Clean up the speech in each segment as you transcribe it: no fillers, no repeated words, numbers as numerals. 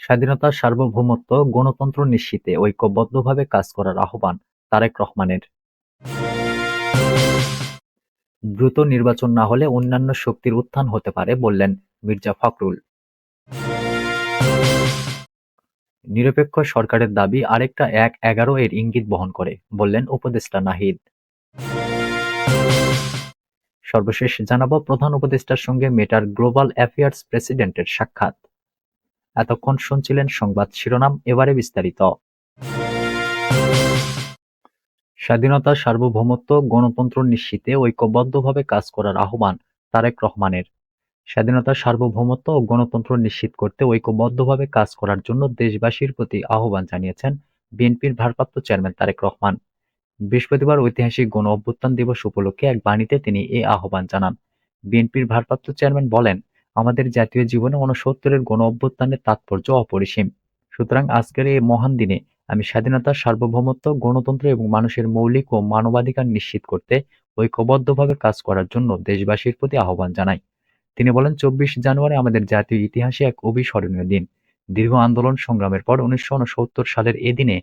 স্বাধীনতা, সার্বভৌমত্ব, গণতন্ত্র নিশ্চিতে ঐক্যবদ্ধভাবে কাজ করার আহ্বান তারেক রহমানের। দ্রুত নির্বাচন না হলে অন্যান্য শক্তির উত্থান হতে পারে বললেন মির্জা ফখরুল। নিরপেক্ষ সরকারের দাবি আরেকটা ১/১১ এর ইঙ্গিত বহন করে বললেন উপদেষ্টা নাহিদ। সর্বশেষ জানাবো প্রধান উপদেষ্টার সঙ্গে মেটার গ্লোবাল অ্যাফেয়ার্স প্রেসিডেন্টের সাক্ষাৎ। এতক্ষণ শুনছিলেন সংবাদ শিরোনাম, এবারে বিস্তারিত। স্বাধীনতা, সার্বভৌমত্ব, গণতন্ত্র নিশ্চিতে ঐক্যবদ্ধভাবে কাজ করার আহ্বান তারেক রহমানের। স্বাধীনতা, সার্বভৌমত্ব ও গণতন্ত্র নিশ্চিত করতে ঐক্যবদ্ধভাবে কাজ করার জন্য দেশবাসীর প্রতি আহ্বান জানিয়েছেন বিএনপির ভারপ্রাপ্ত চেয়ারম্যান তারেক রহমান। বৃহস্পতিবার ঐতিহাসিক গণ-অভ্যুত্থান দিবস উপলক্ষে এক বাণীতে তিনি এ আহ্বান জানান। বিএনপির ভারপ্রাপ্ত চেয়ারম্যান বলেন, আমাদের জাতীয় জীবনে ৬৯-এর গণ-অভ্যুত্থানের তাৎপর্য অপরিসীম। সুতরাং আজকের এই মহান দিনে আমি স্বাধীনতা, সার্বভৌমত্ব, গণতন্ত্র এবং মানুষের মৌলিক ও মানবাধিকার নিশ্চিত করতে ঐক্যবদ্ধভাবে কাজ করার জন্য দেশবাসীর প্রতি আহ্বান জানাই। তিনি বলেন, ২৪ জানুয়ারি আমাদের জাতীয় ইতিহাসে এক অবিস্মরণীয় দিন। দীর্ঘ আন্দোলন সংগ্রামের পর ১৯৬৯ সালের এ দিনে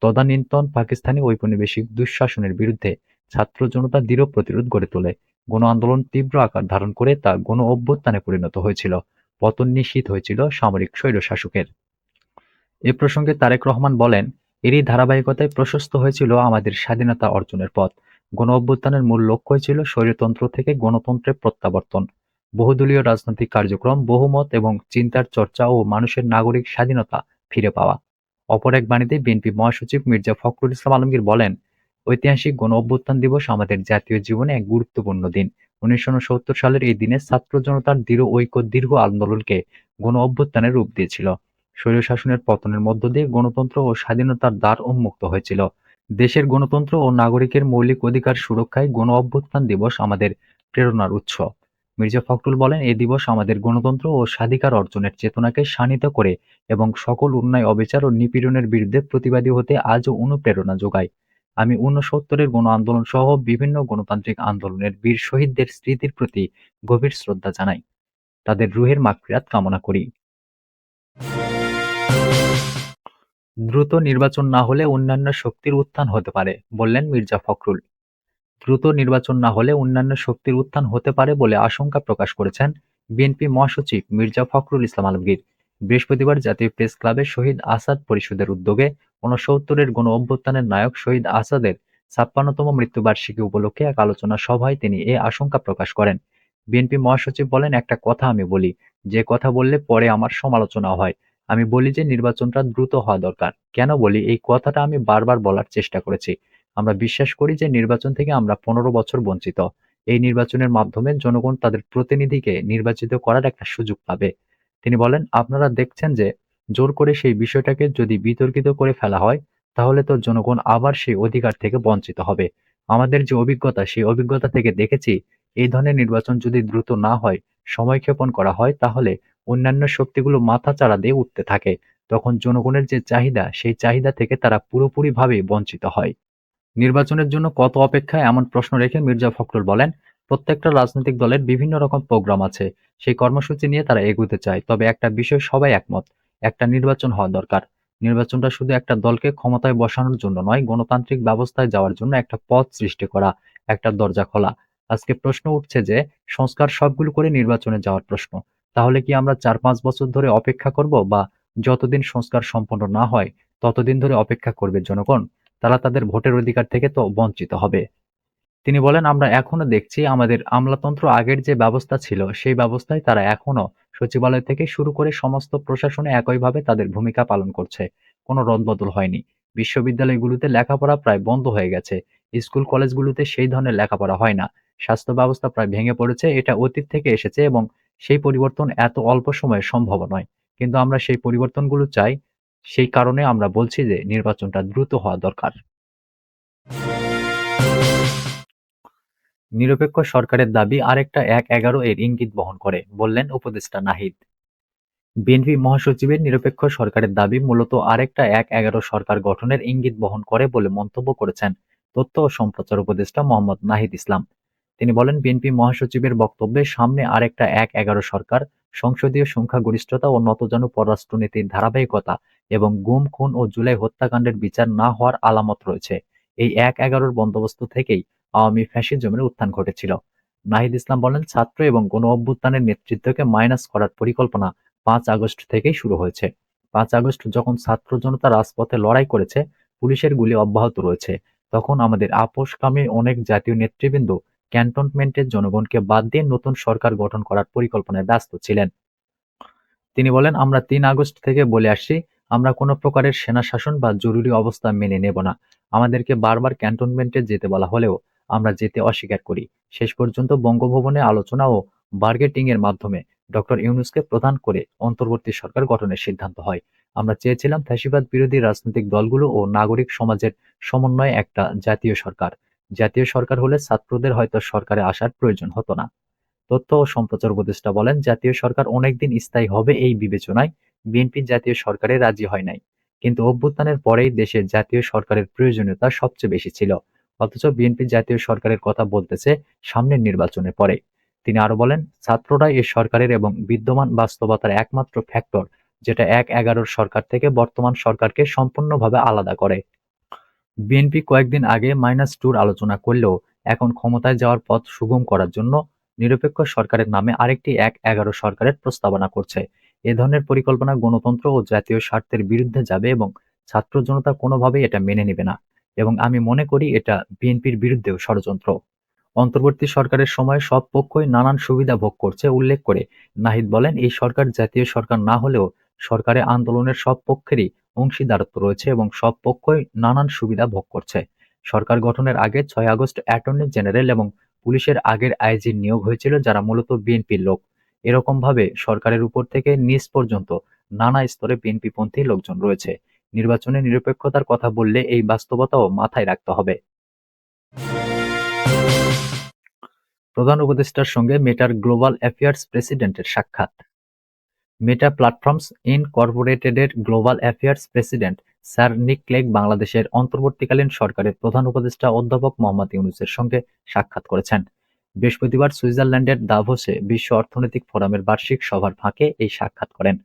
তদানীন্তন পাকিস্তানি ঔপনিবেশিক দুঃশাসনের বিরুদ্ধে ছাত্র জনতা দৃঢ় প্রতিরোধ গড়ে তোলে। গণ আন্দোলন তীব্র আকার ধারণ করে তা গণ অভ্যুত্থানে পরিণত হয়েছিল। পতন নিশ্চিত হয়েছিল সামরিক স্বৈরশাসকের। এ প্রসঙ্গে তারেক রহমান বলেন, এরই ধারাবাহিকতায় প্রশস্ত হয়েছিল আমাদের স্বাধীনতা অর্জনের পথ। গণ-অভ্যুত্থানের মূল লক্ষ্যই ছিল স্বৈরতন্ত্র থেকে গণতন্ত্রে প্রত্যাবর্তন। বহুদলীয় রাজনৈতিক কার্যক্রম, বহুমত এবং চিন্তার চর্চা ও মানুষের নাগরিক স্বাধীনতা ফিরে পাওয়া। অপর এক বাণীতে বিএনপি মহাসচিব মির্জা ফখরুল ইসলাম আলমগীর বলেন, ঐতিহাসিক গণ-অভ্যুত্থান দিবস আমাদের জাতীয় জীবনে এক গুরুত্বপূর্ণ দিন। ১৯৬৯ সালের এই দিনে ছাত্র জনতার দৃঢ় ঐক্য দীর্ঘ আন্দোলনকে গণ-অভ্যুত্থানের রূপ দিয়েছিল। স্বৈরশাসনের পতনের মধ্য দিয়ে গণতন্ত্র ও স্বাধীনতার দ্বার উন্মুক্ত হয়েছিল। দেশের গণতন্ত্র ও নাগরিকের মৌলিক অধিকার সুরক্ষায় গণ-অভ্যুত্থান দিবস আমাদের প্রেরণার উৎস। মির্জা ফখরুল বলেন, এ দিবস আমাদের গণতন্ত্র ও স্বাধিকার অর্জনের চেতনাকে শাণিত করে এবং সকল অন্যায়, অবিচার ও নিপীড়নের বিরুদ্ধে প্রতিবাদী হতে আজও অনুপ্রেরণা যোগায়। আমি ৬৯-এর গণ আন্দোলন সহ বিভিন্ন গণতান্ত্রিক আন্দোলনের বীর শহীদদের স্মৃতির প্রতি গভীর শ্রদ্ধা জানাই। তাদের রুহের মাগফিরাত কামনা করি। দ্রুত নির্বাচন না হলে অন্যান্য শক্তির উত্থান হতে পারে বললেন মির্জা ফখরুল। দ্রুত নির্বাচন না হলে অন্যান্য শক্তির উত্থান হতে পারে বলে আশঙ্কা প্রকাশ করেছেন বিএনপি মহাসচিব মির্জা ফখরুল ইসলাম আলমগীর। বৃহস্পতিবার জাতীয় প্রেস ক্লাবে শহীদ আসাদ পরিষদের উদ্যোগে ৬৯-এর গণ অভ্যুত্থানের নায়ক শহীদ আসাদের ৫৬তম মৃত্যুবার্ষিকী উপলক্ষে এক আলোচনা সভায় তিনি এ আশঙ্কা প্রকাশ করেন। বিএনপি মহাসচিব বলেন, একটা কথা আমি বলি, যে কথা বললে পরে আমার সমালোচনা হয়। আমি বলি যে নির্বাচনটা দ্রুত হওয়া দরকার। কেন বলি, এই কথাটা আমি বারবার বলার চেষ্টা করেছি। আমরা বিশ্বাস করি যে নির্বাচন থেকে আমরা ১৫ বছর বঞ্চিত। এই নির্বাচনের মাধ্যমে জনগণ তাদের প্রতিনিধিকে নির্বাচিত করার একটা সুযোগ পাবে। তিনি বলেন, আপনারা দেখছেন যে জোর করে সেই বিষয়টাকে যদি বিতর্কিত করে ফেলা হয়, তাহলে তো জনগণ আবার সেই অধিকার থেকে বঞ্চিত হবে। আমাদের যে অভিজ্ঞতা, সেই অভিজ্ঞতা থেকে দেখেছি, এই ধরনের নির্বাচন যদি দ্রুত না হয়, সময়ক্ষেপণ করা হয়, তাহলে অন্যান্য শক্তিগুলো মাথাচাড়া দিয়ে উঠতে থাকে। তখন জনগণের যে চাহিদা, সেই চাহিদা থেকে তারা পুরোপুরিভাবে বঞ্চিত হয়। নির্বাচনের জন্য কত অপেক্ষা, এমন প্রশ্ন রেখে মির্জা ফখরুল বলেন, প্রত্যেকটা রাজনৈতিক দলের বিভিন্ন রকম প্রোগ্রাম আছে। সেই কর্মসূচি নিয়ে তারা এগোতে চায়। তবে একটা বিষয় সবাই একমত, একটা নির্বাচন হওয়া দরকার। নির্বাচনটা শুধু একটা দলকে ক্ষমতায় বসানোর জন্য নয়, গণতান্ত্রিক ব্যবস্থায় যাওয়ার জন্য একটা পথ সৃষ্টি করা, একটা দরজা খোলা। আজকে প্রশ্ন উঠছে যে সংস্কার সবগুলো করে নির্বাচনে যাওয়ার প্রশ্ন। তাহলে কি আমরা ৪-৫ বছর ধরে অপেক্ষা করব, বা যতদিন সংস্কার সম্পন্ন না হয় ততদিন ধরে অপেক্ষা করবে জনগণ? তারা তাদের ভোটের অধিকার থেকে তো বঞ্চিত হবে। তিনি বলেন, আমরা এখনো দেখছি আমাদের আমলাতন্ত্র আগের যে ব্যবস্থা ছিল সেই ব্যবস্থায় তারা এখনো সচিবালয় থেকে শুরু করে সমস্ত প্রশাসনে একইভাবে তাদের ভূমিকা পালন করছে। কোনো রদবদল হয়নি। বিশ্ববিদ্যালয়গুলোতে লেখাপড়া প্রায় বন্ধ হয়ে গেছে। স্কুল কলেজগুলোতে সেই ধরনের লেখাপড়া হয় না। স্বাস্থ্য ব্যবস্থা প্রায় ভেঙে পড়েছে। এটা অতীত থেকে এসেছে এবং সেই পরিবর্তন এত অল্প সময়ে সম্ভব নয়। কিন্তু আমরা সেই পরিবর্তনগুলো চাই। সেই কারণে আমরা বলছি যে নির্বাচনটা দ্রুত হওয়া দরকার। নিরপেক্ষ সরকারের দাবি আরেকটা ১/১১ এর ইঙ্গিত বহন করে বললেন উপদেষ্টা নাহিদ। বিএনপি মহাসচিবের নিরপেক্ষ সরকারের দাবি মূলত আরেকটা ১/১১ সরকার গঠনের ইঙ্গিত বহন করে বলে মন্তব্য করেছেন তথ্য ও সম্প্রচার উপদেষ্টা মোহাম্মদ নাহিদ ইসলাম। তিনি বলেন, বিএনপি মহাসচিবের বক্তব্যে সামনে আরেকটা ১-১১ সরকার, সংসদীয় সংখ্যাগরিষ্ঠতা ও নতজানু পররাষ্ট্রনীতির ধারাবাহিকতা এবং গুম, খুন ও জুলাই হত্যাকাণ্ডের বিচার না হওয়ার আলামত রয়েছে। এই ১-১১ বন্দোবস্ত থেকেই আওয়ামী ফ্যাসিজমের উত্থান ঘটেছিল। নাহিদ ইসলাম বলেন, ছাত্র এবং গণ-অভ্যুত্থানের নেতৃত্বকে মাইনাস করার পরিকল্পনা ৫ আগস্ট থেকেই শুরু হয়েছে। ৫ আগস্ট যখন ছাত্র জনতা রাজপথে লড়াই করেছে, পুলিশের গুলি অব্যাহত রয়েছে, তখন আমাদের আপোসকামী অনেক জাতীয় নেতৃবৃন্দ ক্যান্টনমেন্টের জনগণকে বাদ দিয়ে নতুন সরকার গঠন করার পরিকল্পনায় ব্যস্ত ছিলেন। তিনি বলেন, আমরা ৩ আগস্ট থেকে বলে আসছি, আমরা কোনো প্রকারের সেনা শাসন বা জরুরি অবস্থা মেনে নেব না। আমাদেরকে বারবার ক্যান্টনমেন্টে যেতে বলা হলেও আমরা যেতে অস্বীকার করি। শেষ পর্যন্ত বঙ্গভবনে আলোচনা ও বার্গেটিংয়ের মাধ্যমে ডক্টর ইউনূসকে প্রধান করে অন্তর্বর্তী সরকার গঠনের সিদ্ধান্ত হয়। আমরা চেয়েছিলাম ফ্যাসিবাদ বিরোধী রাজনৈতিক দলগুলো ও নাগরিক সমাজের সমন্বয়ে একটা জাতীয় সরকার। জাতীয় সরকার হলে ছাত্রদের হয়তো সরকারে আসার প্রয়োজন হতো না। তথ্য ও সম্প্রচার উপদেষ্টা বলেন, জাতীয় সরকার অনেকদিন স্থায়ী হবে এই বিবেচনায় বিএনপি জাতীয় সরকারে রাজি হয় নাই। কিন্তু অভ্যুত্থানের পরেই দেশে জাতীয় সরকারের প্রয়োজনীয়তা সবচেয়ে বেশি ছিল। অথচ বিএনপি জাতীয় সরকারের কথা বলতেছে সামনের নির্বাচনের পরে। তিনি আরো বলেন, ছাত্ররা এই সরকারের এবং বিদ্যমান বাস্তবতার একমাত্র ফ্যাক্টর, যেটা ১-১১ সরকার থেকে বর্তমান সরকারকে সম্পূর্ণভাবে আলাদা করে। বিএনপি কয়েকদিন আগে -2 আলোচনা করলেও এখন ক্ষমতায় যাওয়ার পথ সুগম করার জন্য নিরপেক্ষ সরকারের নামে আরেকটি ১-১১ সরকারের প্রস্তাবনা করছে। এ ধরনের পরিকল্পনা গণতন্ত্র ও জাতীয় স্বার্থের বিরুদ্ধে যাবে এবং ছাত্র জনতা কোনোভাবেই এটা মেনে নেবে না, এবং আমি মনে করি এটা বিএনপির বিরুদ্ধেও ষড়যন্ত্র। অন্তর্বর্তী সরকারের সময় সব পক্ষই নানান সুবিধা ভোগ করছে উল্লেখ করে নাহিদ বলেন, এই সরকার জাতীয় সরকার না হলেও সরকারে আন্দোলনের সব পক্ষেরই অংশীদারত্ব রয়েছে এবং সব পক্ষই নানান সুবিধা ভোগ করছে। সরকার গঠনের আগে ৬ আগস্ট অ্যাটর্নি জেনারেল এবং পুলিশের আগের আইজির নিয়োগ হয়েছিল, যারা মূলত বিএনপির লোক। এরকমভাবে সরকারের উপর থেকে নিচ পর্যন্ত নানা স্তরে বিএনপিপন্থী লোকজন রয়েছে। নির্বাচনে নিরপেক্ষতার কথা বললে এই বাস্তবতাও মাথায় রাখতে হবে। প্রধান উপদেষ্টার সঙ্গে মেটার গ্লোবাল অ্যাফেয়ার্স প্রেসিডেন্টের সাক্ষাৎ। মেটা প্ল্যাটফর্মস ইনকর্পোরেটেডের global affairs president sir Nick Clegg বাংলাদেশের অন্তর্বর্তীকালীন সরকারের প্রধান উপদেষ্টা অধ্যাপক মোহাম্মদ ইউনূসের সঙ্গে সাক্ষাৎ করেছেন। বৃহস্পতিবার সুইজারল্যান্ডের দাভোসে বিশ্ব অর্থনৈতিক ফোরামের বার্ষিক সভার ফাঁকে এই সাক্ষাৎ করেন।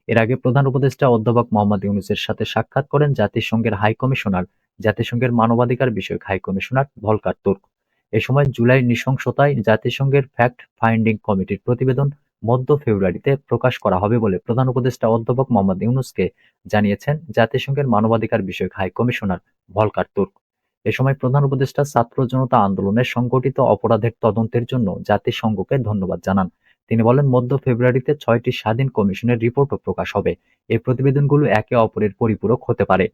এর আগে প্রধান উপদেষ্টা অধ্যাপক মোহাম্মদ ইউনূসের সাথে সাক্ষাৎ করেন জাতিসংঘের হাইকমিশনার, জাতিসংঘের মানবাধিকার বিষয়ক হাইকমিশনার ভলকার তুর্ক। এ সময় জুলাই নৃশংসতায় জাতিসংঘের ফ্যাক্ট ফাইন্ডিং কমিটির প্রতিবেদন মধ্য ফেব্রুয়ারিতে প্রকাশ করা হবে বলে প্রধান উপদেষ্টা অধ্যাপক মোহাম্মদ ইউনূসকে জানিয়েছেন জাতিসংঘের মানবাধিকার বিষয়ক হাই কমিশনার ভলকার তুর্ক। এ সময় প্রধান উপদেষ্টা ছাত্র জনতা আন্দোলনের সংগঠিত অপরাধের তদন্তের জন্য জাতিসংঘকে ধন্যবাদ জানান। তিনি বলেন, মধ্য ফেব্রুয়ারিতে ৬টি স্বাধীন কমিশনের রিপোর্টও প্রকাশ হবে। এই প্রতিবেদনগুলো একে অপরের পরিপূরক হতে পারে।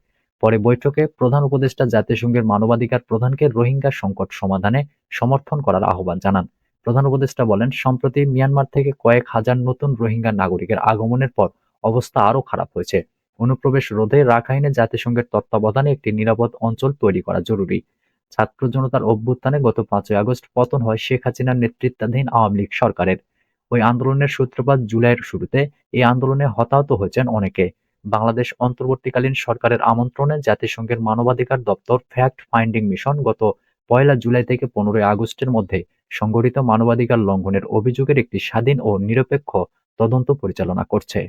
পরে বৈঠকে প্রধান উপদেষ্টা জাতিসংঘের মানবাধিকার প্রধানকে রোহিঙ্গা সংকট সমাধানে সমর্থন করার আহ্বান জানান। প্রধান উপদেষ্টা বলেন, সম্প্রতি মিয়ানমার থেকে কয়েক হাজার নতুন রোহিঙ্গা নাগরিকের আগমনের পর অবস্থা আরও খারাপ হয়েছে। অনুপ্রবেশ রোধে রাখাইনে জাতিসংঘের তত্ত্বাবধানে একটি নিরাপদ অঞ্চল তৈরি করা জরুরি। ছাত্র জনতার অভ্যুত্থানে গত ৫ই আগস্ট পতন হয় শেখ হাসিনার নেতৃত্বাধীন আওয়ামী লীগ সরকারের। ওই আন্দোলনের সূত্রপাত জুলাইয়ের শুরুতে। এই আন্দোলনে হতাহত হয়েছেন অনেকে। বাংলাদেশ অন্তর্বর্তীকালীন সরকারের আমন্ত্রণে জাতিসংঘের মানবাধিকার দপ্তর ফ্যাক্ট ফাইন্ডিং মিশন গত ১লা জুলাই থেকে ১৫ই আগস্টের মধ্যে সংঘটিত মানবাধিকার লঙ্ঘনের অভিযোগের একটি স্বাধীন ও নিরপেক্ষ তদন্ত পরিচালনা করছে।